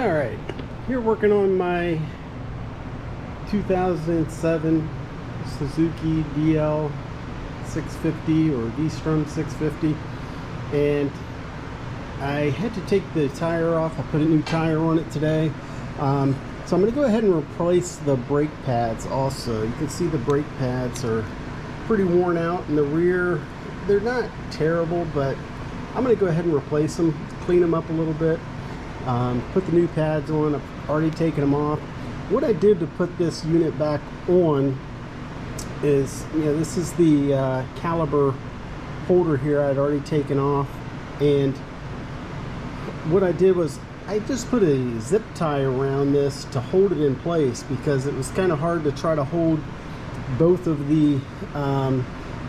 Alright, here working on my 2007 Suzuki VL 650 or V-strom 650, and I had to take the tire off. I put a new tire on it today, so I'm going to go ahead and replace the brake pads also. You can see the brake pads are pretty worn out in the rear. They're not terrible, but I'm going to go ahead and replace them, clean them up a little bit. Put the new pads on. I've already taken them off. What I did to put this unit back on is, this is the caliper holder here I'd already taken off, and what I did was I just put a zip tie around this to hold it in place, because it was kind of hard to try to hold both of the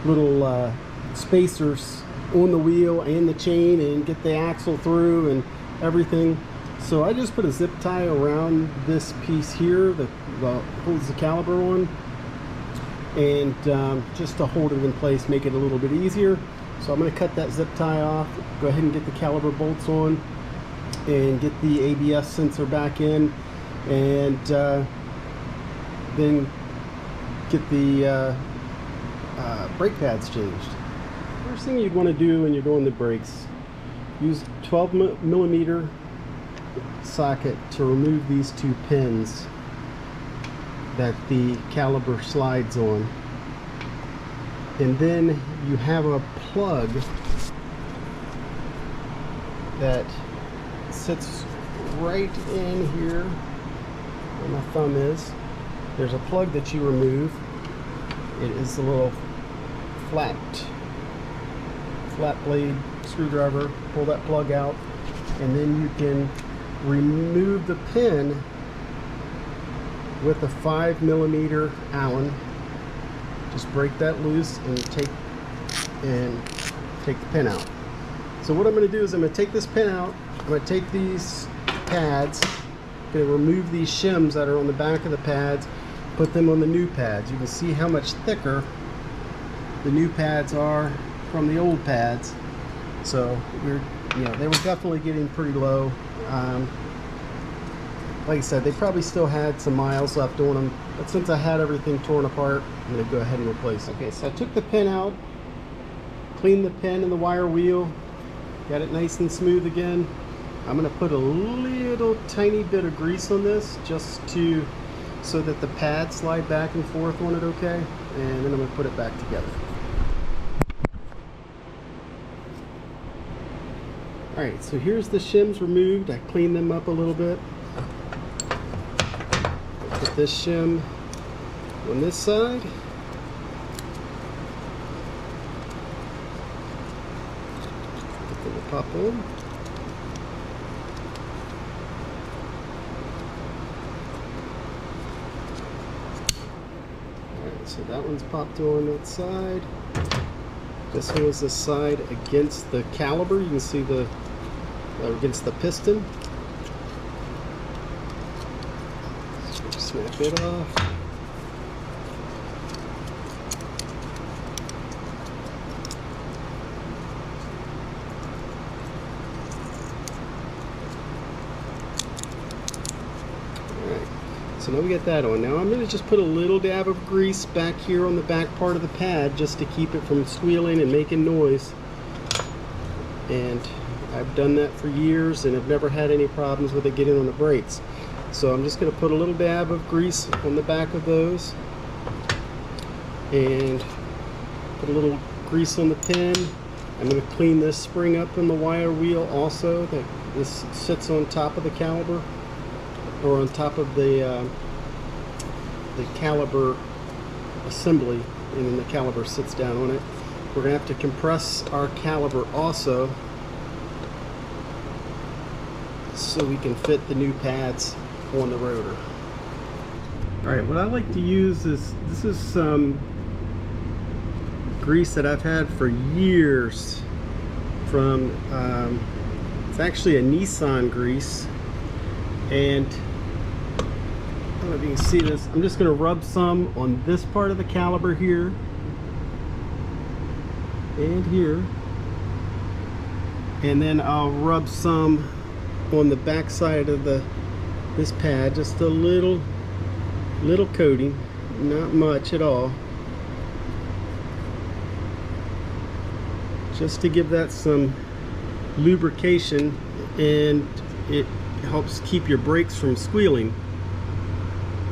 little spacers on the wheel and the chain and get the axle through and everything. So I just put a zip tie around this piece here that holds the caliper on, and just to hold it in place, make it a little bit easier. So I'm going to cut that zip tie off, go ahead and get the caliper bolts on, and get the ABS sensor back in, and then get the brake pads changed. First thing you'd want to do when you're doing the brakes, use 12mm socket to remove these two pins that the caliper slides on, and then you have a plug that sits right in here where my thumb is. There's a plug that you remove. It is a little flat blade screwdriver. Pull that plug out, and then you can remove the pin with a 5mm Allen. Just break that loose and take the pin out. So what I'm going to do is I'm going to take this pin out. I'm going to take these pads, I'm going to remove these shims that are on the back of the pads, put them on the new pads. You can see how much thicker the new pads are from the old pads. So they were definitely getting pretty low. Like I said, they probably still had some miles left on them, but since I had everything torn apart, I'm going to go ahead and replace it. Okay, so I took the pin out, cleaned the pin and the wire wheel, got it nice and smooth again. I'm going to put a little tiny bit of grease on this, just so that the pads slide back and forth on it okay, and then I'm going to put it back together. Alright, so here's the shims removed. I cleaned them up a little bit. Put this shim on this side. Put them to pop on. Alright, so that one's popped on that side. This one was the side against the caliper. You can see the against the piston. So snap it off. Alright, so now we got that on. Now I'm going to just put a little dab of grease back here on the back part of the pad, just to keep it from squealing and making noise. And I've done that for years and have never had any problems with it getting on the brakes. So I'm just going to put a little dab of grease on the back of those, and put a little grease on the pin. I'm going to clean this spring up in the wire wheel also. This sits on top of the caliper, or on top of the caliper assembly, and then the caliper sits down on it. We're going to have to compress our caliper also, so we can fit the new pads on the rotor. Alright, what I like to use is, this is some grease that I've had for years from, it's actually a Nissan grease, and I don't know if you can see this. I'm just going to rub some on this part of the caliper here and here, and then I'll rub some on the back side of the this pad, just a little coating, not much at all, just to give that some lubrication, and it helps keep your brakes from squealing.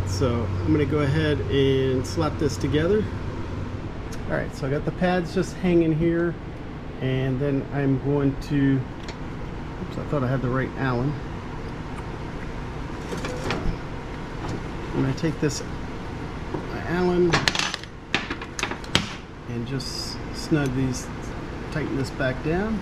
So I'm going to go ahead and slap this together. Alright, so I got the pads just hanging here, and then I'm going to, oops, I thought I had the right Allen. I'm going to take this Allen and just snug these, tighten this back down.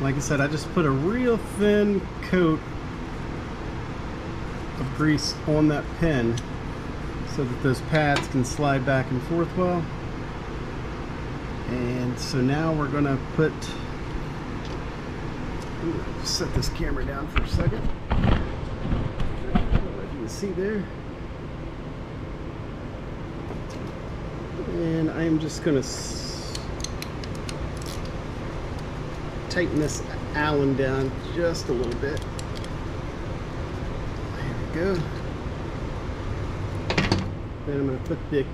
Like I said, I just put a real thin coat of grease on that pin so that those pads can slide back and forth well. And so now we're going to put, set this camera down for a second. I don't know if you can see there. And I'm just going to tighten this Allen down just a little bit. There we go. Then I'm going to put the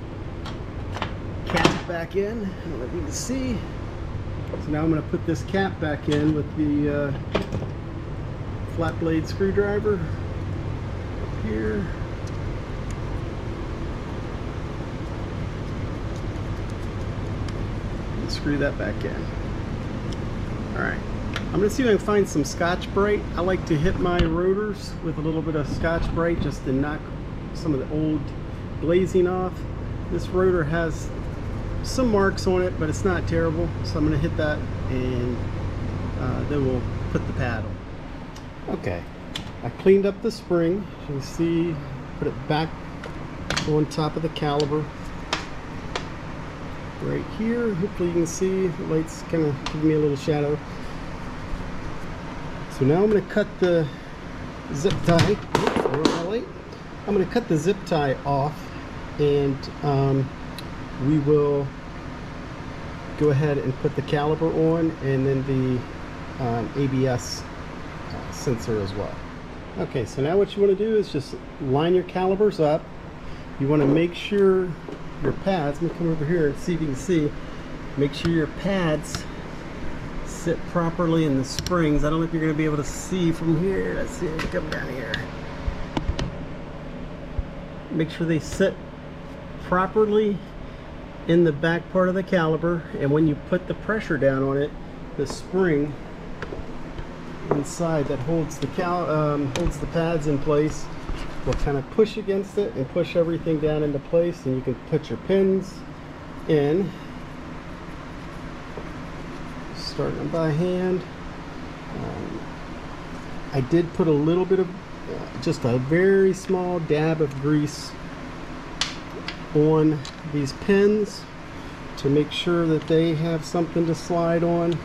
cap back in. I don't know if you can see. So now I'm going to put this cap back in with the flat blade screwdriver up here. And screw that back in. Alright, I'm going to see if I can find some Scotch-Brite. I like to hit my rotors with a little bit of Scotch-Brite just to knock some of the old glazing off. This rotor has some marks on it, but it's not terrible, so I'm going to hit that, and then we'll put the pad on. Okay, I cleaned up the spring. As you can see, put it back on top of the caliper right here. Hopefully you can see the light's kind of giving me a little shadow. So now I'm going to cut the zip tie. I'm going to cut the zip tie off, and we will go ahead and put the caliper on, and then the ABS sensor as well. Okay, so now what you want to do is just line your calipers up. You want to make sure your pads, let me come over here and see if you can see, make sure your pads sit properly in the springs. I don't know if you're going to be able to see from here. Let's see if we come down here. Make sure they sit properly in the back part of the caliper, and when you put the pressure down on it, the spring inside that holds the pads in place will kind of push against it and push everything down into place, and you can put your pins in, starting them by hand. I did put a little bit of just a very small dab of grease on these pins to make sure that they have something to slide on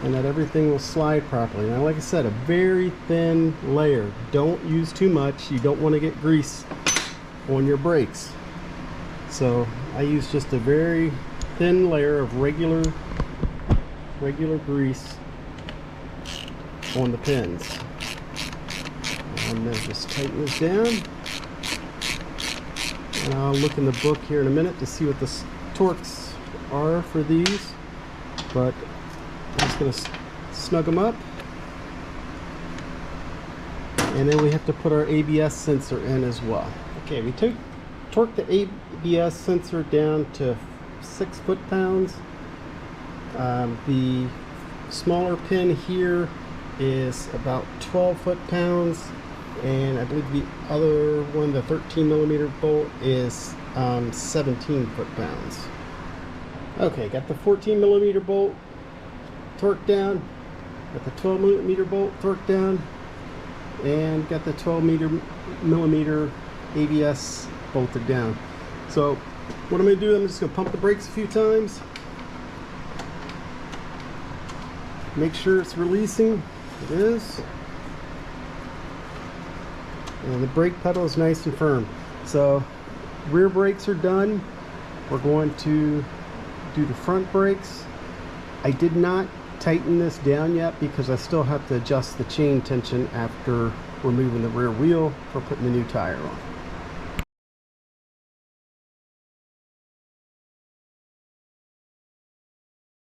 and that everything will slide properly. Now, like I said, a very thin layer. Don't use too much. You don't want to get grease on your brakes. So I use just a very thin layer of regular grease on the pins. I'm going to just tighten this down. And I'll look in the book here in a minute to see what the torques are for these. But I'm just going to snug them up. And then we have to put our ABS sensor in as well. Okay, we torqued the ABS sensor down to 6 foot-pounds. The smaller pin here is about 12 foot-pounds. And I believe the other one, the 13mm bolt, is 17 foot-pounds. Okay, got the 14mm bolt torqued down, got the 12mm bolt torqued down, and got the 12mm ABS bolted down. So what I'm going to do, I'm just going to pump the brakes a few times, make sure it's releasing. It is. And the brake pedal is nice and firm. So rear brakes are done. We're going to do the front brakes. I did not tighten this down yet because I still have to adjust the chain tension after removing the rear wheel for putting the new tire on.